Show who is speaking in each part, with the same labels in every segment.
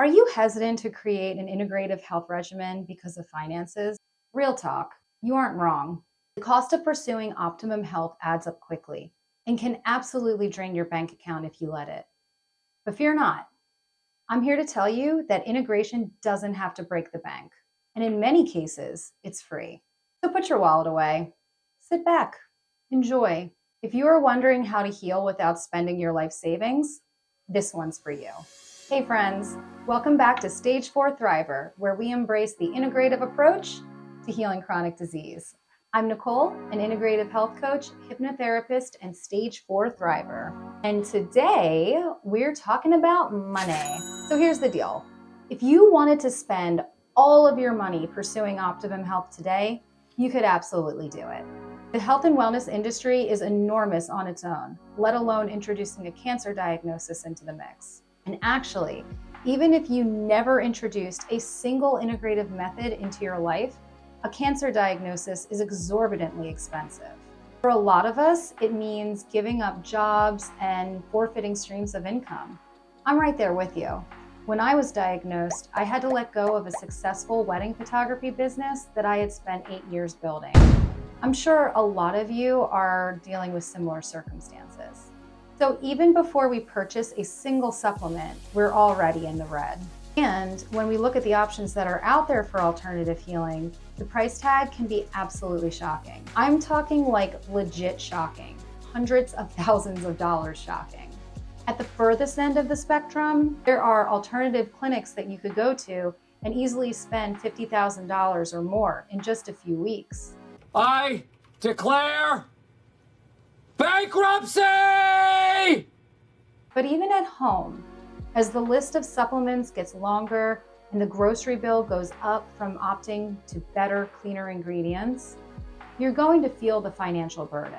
Speaker 1: Are you hesitant to create an integrative health regimen because of finances? Real talk, you aren't wrong. The cost of pursuing optimum health adds up quickly and can absolutely drain your bank account if you let it. But fear not. I'm here to tell you that integration doesn't have to break the bank. And in many cases, it's free. So put your wallet away, sit back, enjoy. If you are wondering how to heal without spending your life savings, this one's for you. Hey friends, welcome back to Stage 4 Thriver, where we embrace the integrative approach to healing chronic disease. I'm Nicole, an integrative health coach, hypnotherapist, and Stage 4 Thriver. And today we're talking about money. So here's the deal. If you wanted to spend all of your money pursuing optimum health today, you could absolutely do it. The health and wellness industry is enormous on its own, let alone introducing a cancer diagnosis into the mix. And actually, even if you never introduced a single integrative method into your life, a cancer diagnosis is exorbitantly expensive. For a lot of us, it means giving up jobs and forfeiting streams of income. I'm right there with you. When I was diagnosed, I had to let go of a successful wedding photography business that I had spent 8 years building. I'm sure a lot of you are dealing with similar circumstances. So even before we purchase a single supplement, we're already in the red. And when we look at the options that are out there for alternative healing, the price tag can be absolutely shocking. I'm talking like legit shocking, hundreds of thousands of dollars shocking. At the furthest end of the spectrum, there are alternative clinics that you could go to and easily spend $50,000 or more in just a few weeks.
Speaker 2: I declare bankruptcy!
Speaker 1: But even at home, as the list of supplements gets longer and the grocery bill goes up from opting to better, cleaner ingredients, you're going to feel the financial burden.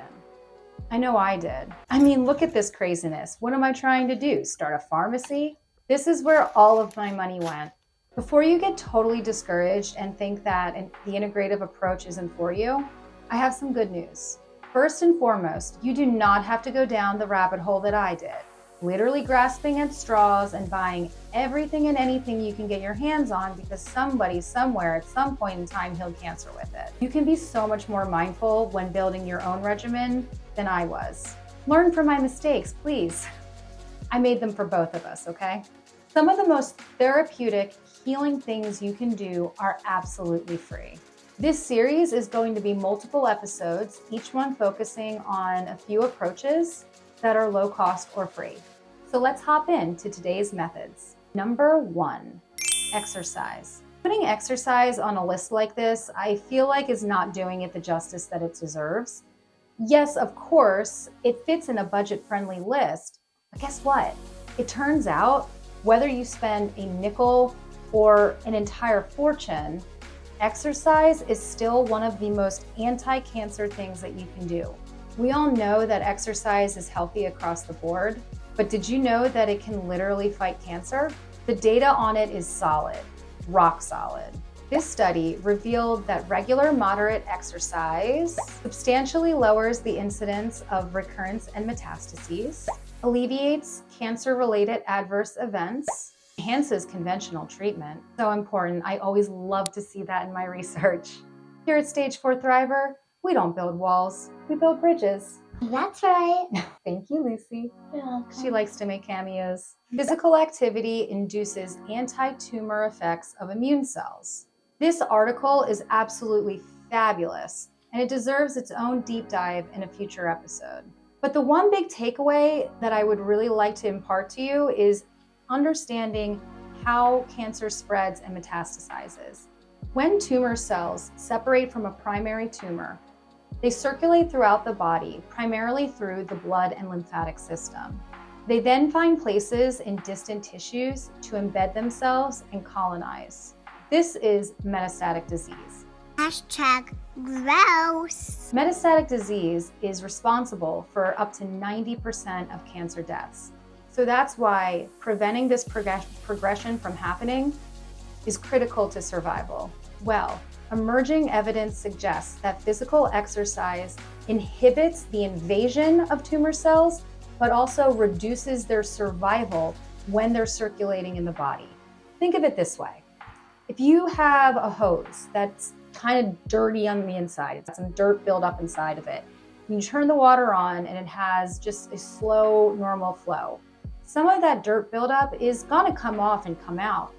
Speaker 1: I know I did. I mean, look at this craziness. What am I trying to do? Start a pharmacy? This is where all of my money went. Before you get totally discouraged and think that the integrative approach isn't for you, I have some good news. First and foremost, you do not have to go down the rabbit hole that I did, literally grasping at straws and buying everything and anything you can get your hands on because somebody somewhere at some point in time healed cancer with it. You can be so much more mindful when building your own regimen than I was. Learn from my mistakes, please. I made them for both of us, okay? Some of the most therapeutic, healing things you can do are absolutely free. This series is going to be multiple episodes, each one focusing on a few approaches that are low cost or free. So let's hop into today's methods. Number 1, exercise. Putting exercise on a list like this, I feel like is not doing it the justice that it deserves. Yes, of course, it fits in a budget-friendly list, but guess what? It turns out, whether you spend a nickel or an entire fortune, exercise is still one of the most anti-cancer things that you can do. We all know that exercise is healthy across the board, but did you know that it can literally fight cancer? The data on it is solid, rock solid. This study revealed that regular moderate exercise substantially lowers the incidence of recurrence and metastases, alleviates cancer-related adverse events, enhances conventional treatment. So important. I always love to see that in my research. Here at Stage 4 Thriver, we don't build walls, we build bridges.
Speaker 3: That's right.
Speaker 1: Thank you, Lucy.
Speaker 3: You're welcome.
Speaker 1: She likes to make cameos. Physical activity induces anti-tumor effects of immune cells. This article is absolutely fabulous, and it deserves its own deep dive in a future episode. But the one big takeaway that I would really like to impart to you is understanding how cancer spreads and metastasizes. When tumor cells separate from a primary tumor, they circulate throughout the body, primarily through the blood and lymphatic system. They then find places in distant tissues to embed themselves and colonize. This is metastatic disease.
Speaker 3: Hashtag gross.
Speaker 1: Metastatic disease is responsible for up to 90% of cancer deaths. So that's why preventing this progression from happening is critical to survival. Well, emerging evidence suggests that physical exercise inhibits the invasion of tumor cells, but also reduces their survival when they're circulating in the body. Think of it this way. If you have a hose that's kind of dirty on the inside, it's got some dirt built up inside of it, and you turn the water on and it has just a slow, normal flow, some of that dirt buildup is gonna come off and come out.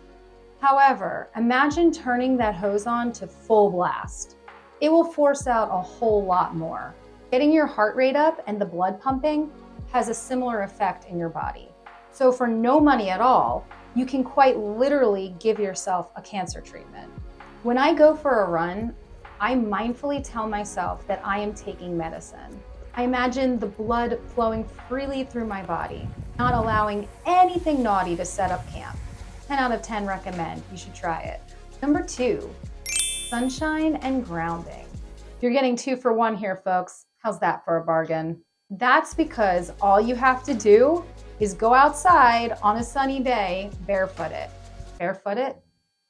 Speaker 1: However, imagine turning that hose on to full blast. It will force out a whole lot more. Getting your heart rate up and the blood pumping has a similar effect in your body. So for no money at all, you can quite literally give yourself a cancer treatment. When I go for a run, I mindfully tell myself that I am taking medicine. I imagine the blood flowing freely through my body, not allowing anything naughty to set up camp. 10 out of 10 recommend. You should try it. Number 2, sunshine and grounding. You're getting 2 for 1 here, folks. How's that for a bargain? That's because all you have to do is go outside on a sunny day barefooted. Barefooted?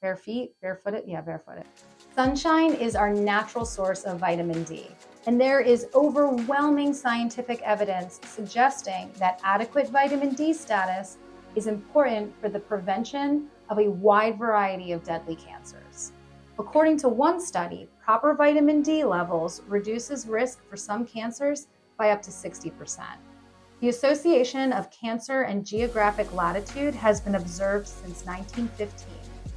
Speaker 1: Bare feet? Barefooted? Yeah, barefooted. Sunshine is our natural source of vitamin D, and there is overwhelming scientific evidence suggesting that adequate vitamin D status is important for the prevention of a wide variety of deadly cancers. According to one study, proper vitamin D levels reduces risk for some cancers by up to 60%. The association of cancer and geographic latitude has been observed since 1915.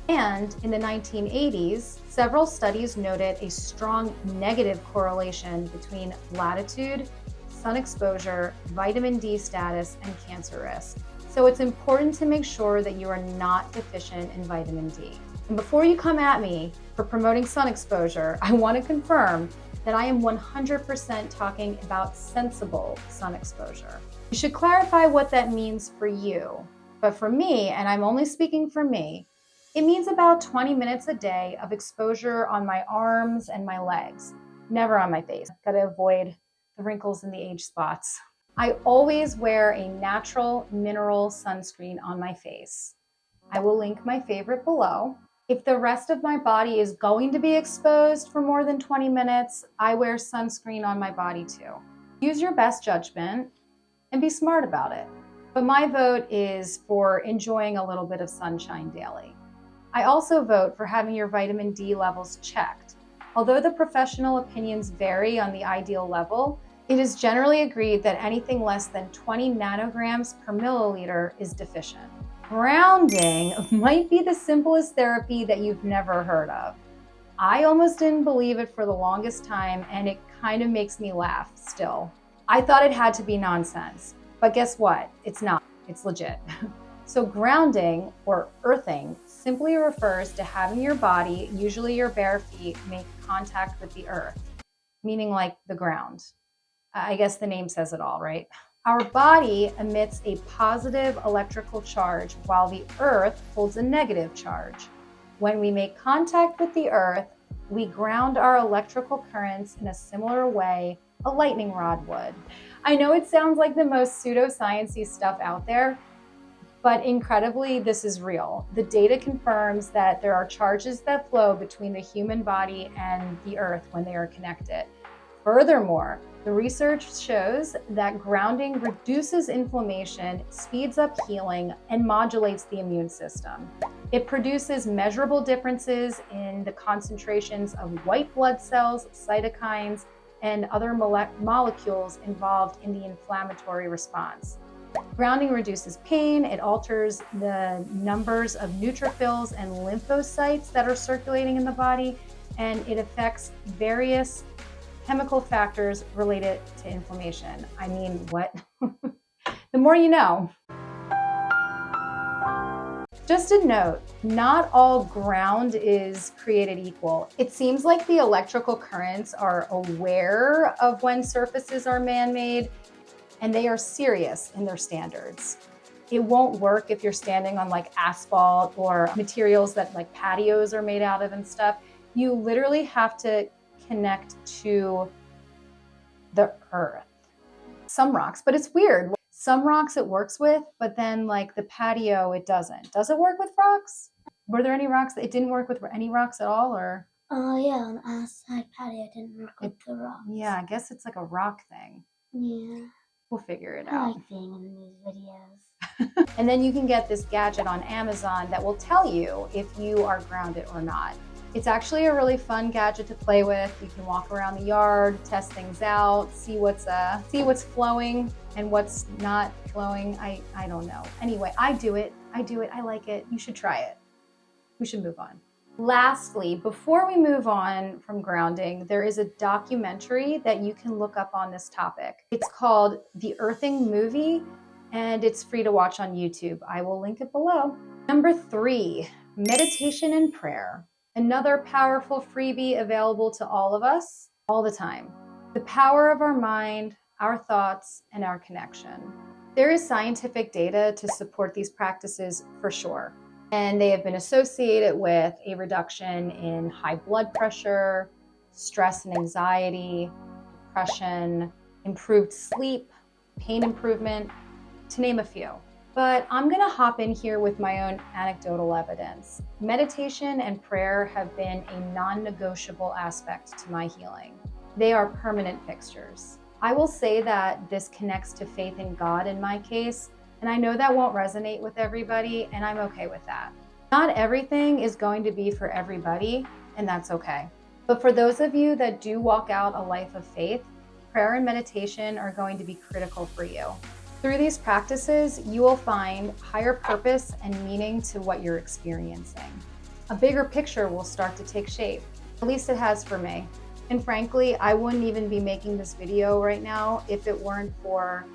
Speaker 1: And in the 1980s, several studies noted a strong negative correlation between latitude, sun exposure, vitamin D status, and cancer risk. So it's important to make sure that you are not deficient in vitamin D. And before you come at me for promoting sun exposure, I want to confirm that I am 100% talking about sensible sun exposure. You should clarify what that means for you. But for me, and I'm only speaking for me, it means about 20 minutes a day of exposure on my arms and my legs, never on my face. Gotta avoid the wrinkles and the age spots. I always wear a natural mineral sunscreen on my face. I will link my favorite below. If the rest of my body is going to be exposed for more than 20 minutes, I wear sunscreen on my body too. Use your best judgment and be smart about it. But my vote is for enjoying a little bit of sunshine daily. I also vote for having your vitamin D levels checked. Although the professional opinions vary on the ideal level, it is generally agreed that anything less than 20 nanograms per milliliter is deficient. Grounding might be the simplest therapy that you've never heard of. I almost didn't believe it for the longest time, and it kind of makes me laugh still. I thought it had to be nonsense, but guess what? It's not. It's legit. So grounding, or earthing, simply refers to having your body, usually your bare feet, make contact with the earth, meaning like the ground. I guess the name says it all, right? Our body emits a positive electrical charge while the earth holds a negative charge. When we make contact with the earth, we ground our electrical currents in a similar way a lightning rod would. I know it sounds like the most pseudoscience-y stuff out there, but incredibly, this is real. The data confirms that there are charges that flow between the human body and the earth when they are connected. Furthermore, the research shows that grounding reduces inflammation, speeds up healing, and modulates the immune system. It produces measurable differences in the concentrations of white blood cells, cytokines, and other molecules involved in the inflammatory response. Grounding reduces pain, it alters the numbers of neutrophils and lymphocytes that are circulating in the body, and it affects various chemical factors related to inflammation. I mean, what? The more you know. Just a note, not all ground is created equal. It seems like the electrical currents are aware of when surfaces are man-made, and they are serious in their standards. It won't work if you're standing on like asphalt or materials that like patios are made out of and stuff. You literally have to connect to the earth. Some rocks, but it's weird. Some rocks it works with, but then like the patio, it doesn't. Does it work with rocks? Were there any rocks that it didn't work with any rocks at all, or?
Speaker 3: Oh yeah, on the outside patio didn't work with the rocks.
Speaker 1: Yeah, I guess it's like a rock thing.
Speaker 3: Yeah.
Speaker 1: We'll figure it
Speaker 3: I
Speaker 1: out.
Speaker 3: like being in these videos.
Speaker 1: And then you can get this gadget on Amazon that will tell you if you are grounded or not. It's actually a really fun gadget to play with. You can walk around the yard, test things out, see what's flowing and what's not flowing. I don't know. Anyway, I do it. I like it. You should try it. We should move on. Lastly, before we move on from grounding, there is a documentary that you can look up on this topic. It's called The Earthing Movie, and it's free to watch on YouTube. I will link it below. Number 3, meditation and prayer. Another powerful freebie available to all of us all the time. The power of our mind, our thoughts, and our connection. There is scientific data to support these practices for sure. And they have been associated with a reduction in high blood pressure, stress and anxiety, depression, improved sleep, pain improvement, to name a few. But I'm gonna hop in here with my own anecdotal evidence. Meditation and prayer have been a non-negotiable aspect to my healing. They are permanent fixtures. I will say that this connects to faith in God in my case, and I know that won't resonate with everybody, and I'm okay with that. Not everything is going to be for everybody, and that's okay. But for those of you that do walk out a life of faith, prayer and meditation are going to be critical for you. Through these practices, you will find higher purpose and meaning to what you're experiencing. A bigger picture will start to take shape. At least it has for me. And frankly, I wouldn't even be making this video right now if it weren't for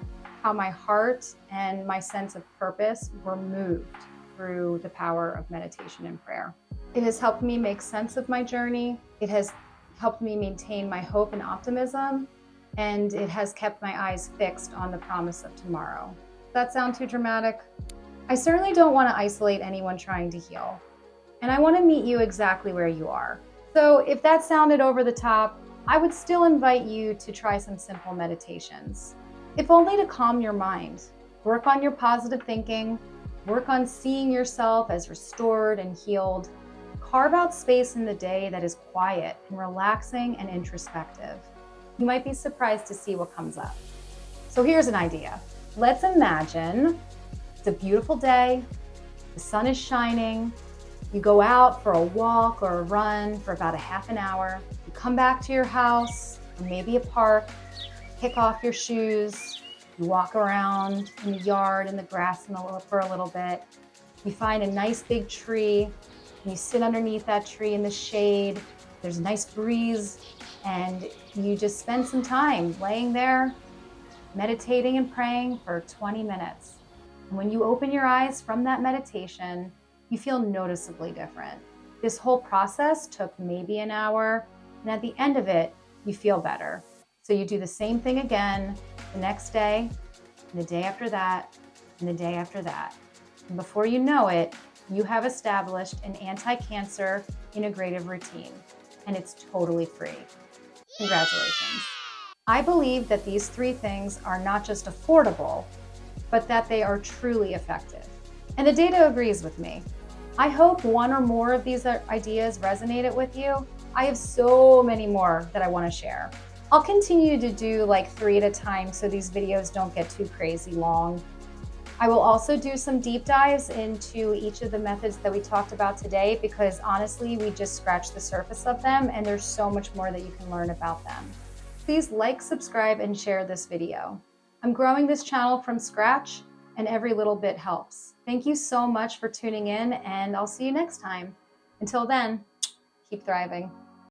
Speaker 1: how my heart and my sense of purpose were moved through the power of meditation and prayer. It has helped me make sense of my journey. It has helped me maintain my hope and optimism. And it has kept my eyes fixed on the promise of tomorrow. Does that sound too dramatic? I certainly don't want to isolate anyone trying to heal. And I want to meet you exactly where you are. So if that sounded over the top, I would still invite you to try some simple meditations. If only to calm your mind, work on your positive thinking, work on seeing yourself as restored and healed. Carve out space in the day that is quiet and relaxing and introspective. You might be surprised to see what comes up. So here's an idea. Let's imagine it's a beautiful day, the sun is shining, you go out for a walk or a run for about a half an hour, you come back to your house or maybe a park, kick off your shoes, you walk around in the yard in the grass for a little bit, you find a nice big tree, and you sit underneath that tree in the shade, there's a nice breeze, and you just spend some time laying there, meditating and praying for 20 minutes. And when you open your eyes from that meditation, you feel noticeably different. This whole process took maybe an hour, and at the end of it, you feel better. So you do the same thing again the next day, and the day after that, and the day after that. And before you know it, you have established an anti-cancer integrative routine, and it's totally free. Congratulations. I believe that these 3 things are not just affordable, but that they are truly effective. And the data agrees with me. I hope one or more of these ideas resonated with you. I have so many more that I want to share. I'll continue to do like 3 at a time so these videos don't get too crazy long. I will also do some deep dives into each of the methods that we talked about today because honestly, we just scratched the surface of them and there's so much more that you can learn about them. Please like, subscribe, and share this video. I'm growing this channel from scratch and every little bit helps. Thank you so much for tuning in and I'll see you next time. Until then, keep thriving.